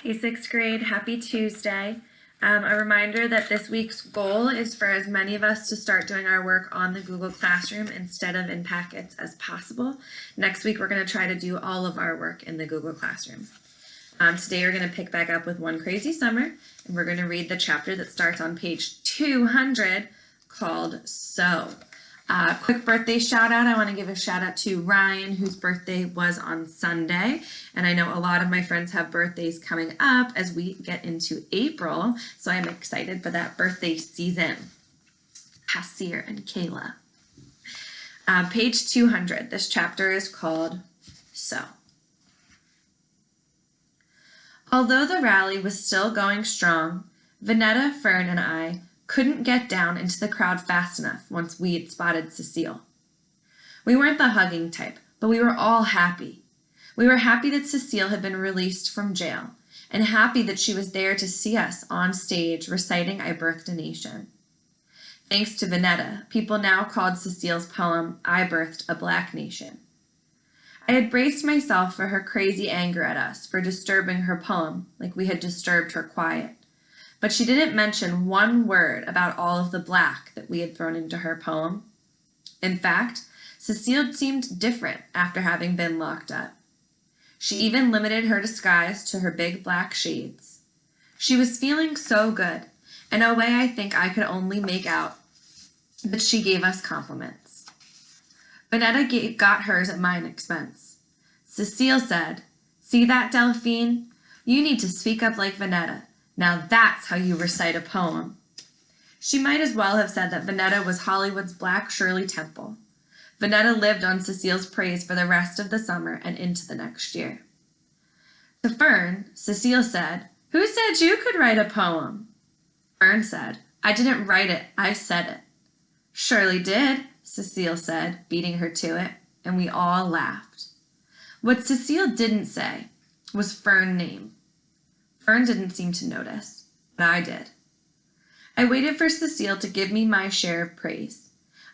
Hey, sixth grade, happy Tuesday. A reminder that this week's goal is for as many of us to start doing our work on the Google Classroom instead of in packets as possible. Next week, we're going to try to do all of our work in the Google Classroom. Today, we're going to pick back up with One Crazy Summer, and we're going to read the chapter that starts on page 200 called So. Quick birthday shout out. I want to give a shout out to Ryan, whose birthday was on Sunday. And I know a lot of my friends have birthdays coming up as we get into April. So I'm excited for that birthday season. Hasir and Kayla. Page 200. This chapter is called So. Although the rally was still going strong, Vanetta, Fern, and I couldn't get down into the crowd fast enough once we had spotted Cecile. We weren't the hugging type, but we were all happy. We were happy that Cecile had been released from jail, and happy that she was there to see us on stage reciting I Birthed a Nation. Thanks to Vanetta, people now called Cecile's poem I Birthed a Black Nation. I had braced myself for her crazy anger at us for disturbing her poem like we had disturbed her quiet. But she didn't mention one word about all of the black that we had thrown into her poem. In fact, Cecile seemed different after having been locked up. She even limited her disguise to her big black shades. She was feeling so good, in a way I think I could only make out that she gave us compliments. Vanetta got hers at my expense. Cecile said, "See that, Delphine? You need to speak up like Vanetta. Now that's how you recite a poem." She might as well have said that Vanetta was Hollywood's Black Shirley Temple. Vanetta lived on Cecile's praise for the rest of the summer and into the next year. To Fern, Cecile said, "Who said you could write a poem?" Fern said, "I didn't write it, I said it." "Surely did," Cecile said, beating her to it, and we all laughed. What Cecile didn't say was Fern's name. Fern didn't seem to notice, but I did. I waited for Cecile to give me my share of praise.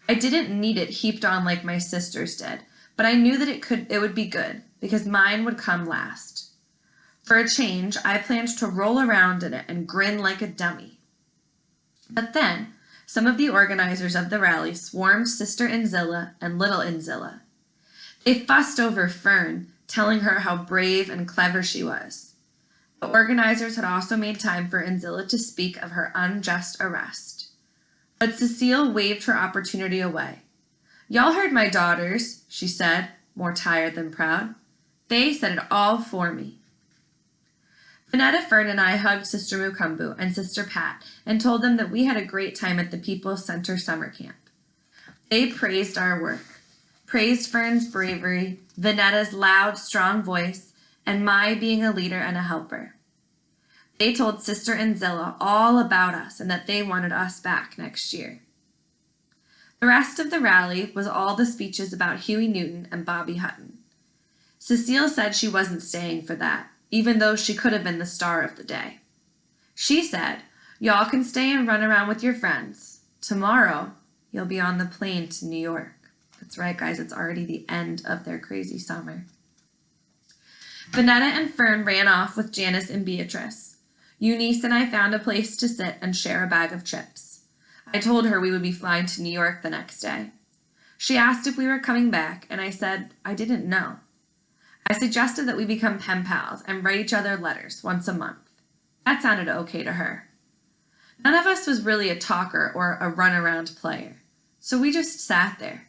I didn't need it heaped on like my sisters did, but I knew that it would be good, because mine would come last. For a change, I planned to roll around in it and grin like a dummy. But then, some of the organizers of the rally swarmed Sister Inzilla and Little Inzilla. They fussed over Fern, telling her how brave and clever she was. The organizers had also made time for Inzilla to speak of her unjust arrest. But Cecile waved her opportunity away. "Y'all heard my daughters," she said, more tired than proud. "They said it all for me." Vanetta, Fern, and I hugged Sister Mukumbu and Sister Pat and told them that we had a great time at the People's Center summer camp. They praised our work, praised Fern's bravery, Vanetta's loud, strong voice, and my being a leader and a helper. They told Sister Inzilla all about us and that they wanted us back next year. The rest of the rally was all the speeches about Huey Newton and Bobby Hutton. Cecile said she wasn't staying for that, even though she could have been the star of the day. She said, "Y'all can stay and run around with your friends. Tomorrow, you'll be on the plane to New York." That's right, guys, it's already the end of their crazy summer. Vanetta and Fern ran off with Janice and Beatrice. Eunice and I found a place to sit and share a bag of chips. I told her we would be flying to New York the next day. She asked if we were coming back, and I said I didn't know. I suggested that we become pen pals and write each other letters once a month. That sounded okay to her. None of us was really a talker or a runaround player, so we just sat there.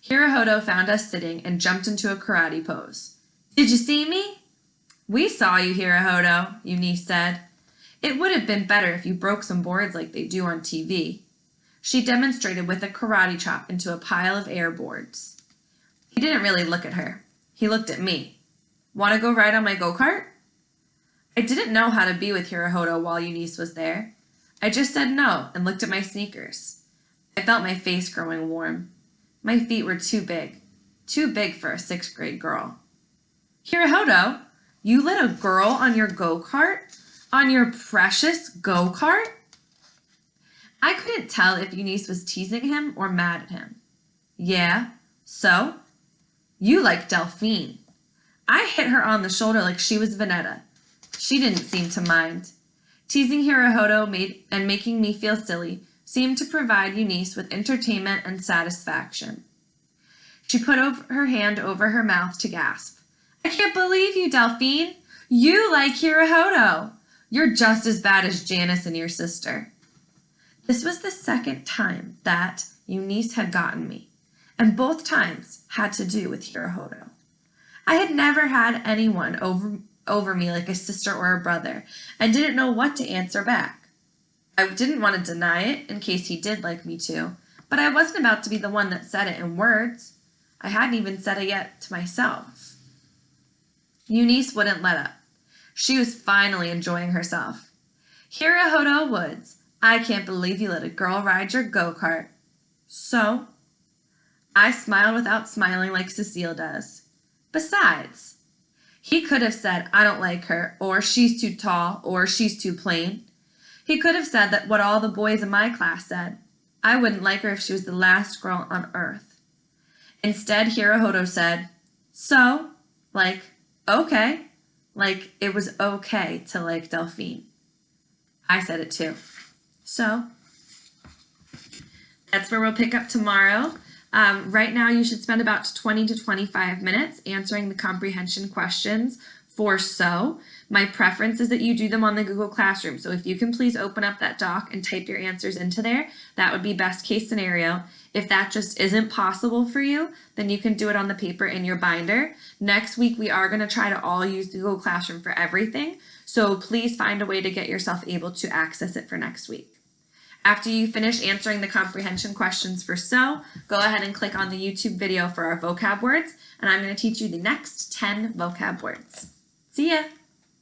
Hirohoto found us sitting and jumped into a karate pose. "Did you see me?" "We saw you, Hirohoto," Eunice said. "It would have been better if you broke some boards like they do on TV." She demonstrated with a karate chop into a pile of air boards. He didn't really look at her. He looked at me. "Want to go ride on my go-kart?" I didn't know how to be with Hirohoto while Eunice was there. I just said no and looked at my sneakers. I felt my face growing warm. My feet were too big for a sixth grade girl. "Hirohoto, you let a girl on your go-kart? On your precious go-kart?" I couldn't tell if Eunice was teasing him or mad at him. "Yeah, so? You like Delphine." I hit her on the shoulder like she was Vanetta. She didn't seem to mind. Teasing Hirohoto and making me feel silly seemed to provide Eunice with entertainment and satisfaction. She put her hand over her mouth to gasp. I can't believe you, Delphine. You like Hirohoto. You're just as bad as Janice and your sister. This was the second time that Eunice had gotten me, and both times had to do with Hirohoto. I had never had anyone over me like a sister or a brother, and didn't know what to answer back. I didn't want to deny it in case he did like me too, but I wasn't about to be the one that said it in words. I hadn't even said it yet to myself. Eunice wouldn't let up. She was finally enjoying herself. Hirohoto Woods, I can't believe you let a girl ride your go-kart. So? I smiled without smiling like Cecile does. Besides, he could have said, I don't like her, or she's too tall, or she's too plain. He could have said that what all the boys in my class said. I wouldn't like her if she was the last girl on earth. Instead, Hirohoto said, so, like, okay, like it was okay to like Delphine. I said it too. So, that's where we'll pick up tomorrow. Right now, you should spend about 20 to 25 minutes answering the comprehension questions for so. My preference is that you do them on the Google Classroom. So if you can please open up that doc and type your answers into there, that would be best case scenario. If that just isn't possible for you, then you can do it on the paper in your binder. Next week, we are going to try to all use the Google Classroom for everything. So please find a way to get yourself able to access it for next week. After you finish answering the comprehension questions for so, go ahead and click on the YouTube video for our vocab words, and I'm going to teach you the next 10 vocab words. See ya!